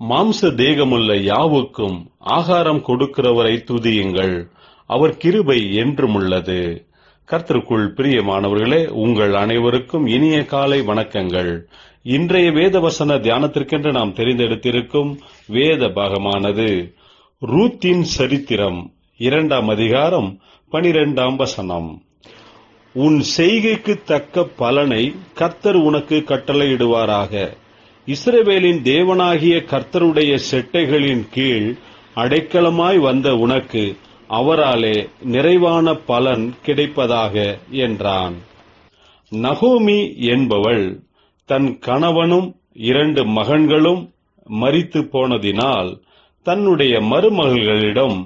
மாம்ச தேகமுள்ள யாவுக்கும் ஆகாரம் கொடுக்கிறவரை துதியுங்கள், அவர் கிருபை என்றும் உள்ளது. கர்த்தருக்குள் பிரியமானவர்களே, உங்கள் அனைவருக்கும் இனிய காலை வணக்கங்கள். இன்றைய வேதவசன தியானத்திற்கென்று நாம் தெரிந்தெடுத்திருக்கும் வேத பாகமானது ரூத்தின் சரித்திரம் 2ஆம் அதிகாரம் 12ஆம் வசனம். உன் செய்கைக்கு தக்க பலனை கர்த்தர் உனக்கு கட்டளையிடுவாராக. இஸ்ரவேலின் தேவனாகிய கர்த்தருடைய செட்டைகளின் கீழ் அடைக்கலமாய் வந்த உனக்கு அவராலே நிறைவான பலன் கிடைப்பதாக என்றான். நகோமி என்பவள் தன் கணவனும் 2 மகன்களும் மரித்து போனதினால் தன்னுடைய மருமகள்களிடம்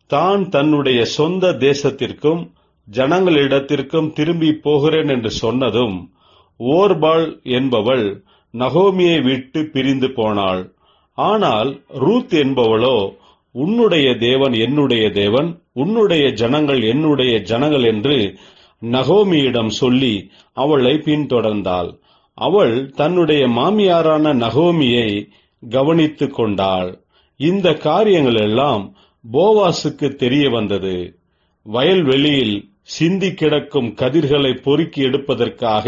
தான் தன்னுடைய சொந்த தேசத்திற்கும் ஜனங்களிடத்திற்கும் திரும்பி போகிறேன் என்று சொன்னதும், ஓர்பாள் என்பவள் நகோமியை விட்டு பிரிந்து போனாள். ஆனால் ரூத் என்பவளோ, உன்னுடைய தேவன் என்னுடைய தேவன், உன்னுடைய ஜனங்கள் என்னுடைய ஜனங்கள் என்று நகோமியிடம் சொல்லி அவளை பின்தொடர்ந்தாள். அவள் தன்னுடைய மாமியாரான நகோமியை கவனித்துக் கொண்டாள். இந்த காரியங்கள் எல்லாம் போவாசுக்கு தெரிய வந்தது. வயல்வெளியில் சிந்தி கிடக்கும் கதிர்களை பொறுக்கி எடுப்பதற்காக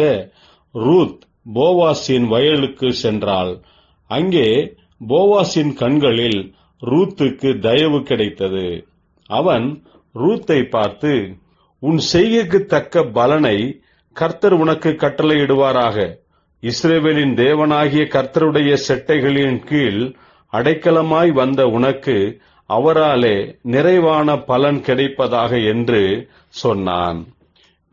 ரூத் போவாசின் வயலுக்கு சென்றாள். அங்கே போவாசின் கண்களில் ரூத்துக்கு தயவு கிடைத்தது. அவன் ரூத்தை பார்த்து, உன் செய்கைக்கு தக்க பலனை கர்த்தர் உனக்கு கட்டளையிடுவாராக. இஸ்ரவேலின் தேவனாகிய கர்த்தருடைய செட்டைகளின் கீழ் அடைக்கலமாய் வந்த உனக்கு அவராலே நிறைவான பலன் கிடைப்பதாக என்று சொன்னான்.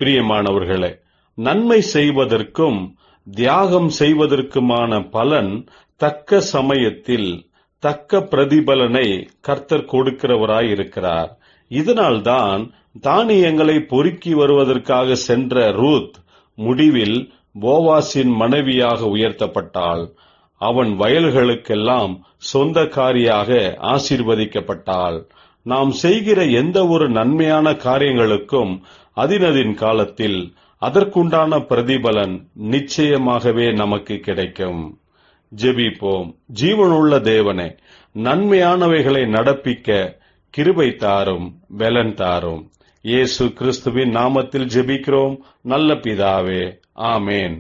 பிரியமானவர்களே, நன்மை செய்வதற்கும் தியாகம் செய்வதற்குமான பலன் தக்க சமயத்தில் தக்க பிரதிபலனை கர்த்தர் கொடுக்கிறவராயிருக்கிறார். இதனால்தான் தானியங்களை பொறுக்கி வருவதற்காக சென்ற ரூத் முடிவில் போவாசின் மனைவியாக உயர்த்தப்பட்டாள். அவன் வயல்களுக்கெல்லாம் சொந்தக்காரியாக ஆசீர்வதிக்கப்பட்டாள். நாம் செய்கிற எந்த ஒரு நன்மையான காரியங்களுக்கும் அதினதின் காலத்தில் அதற்குண்டான பிரதிபலன் நிச்சயமாகவே நமக்கு கிடைக்கும். ஜெபிப்போம். ஜீவனுள்ள தேவனே, நன்மையானவைகளை நடப்பிக்க கிருபை தாரும், பலன் தாரும். இயேசு கிறிஸ்துவின் நாமத்தில் ஜெபிக்கிறோம் நல்ல பிதாவே, ஆமேன்.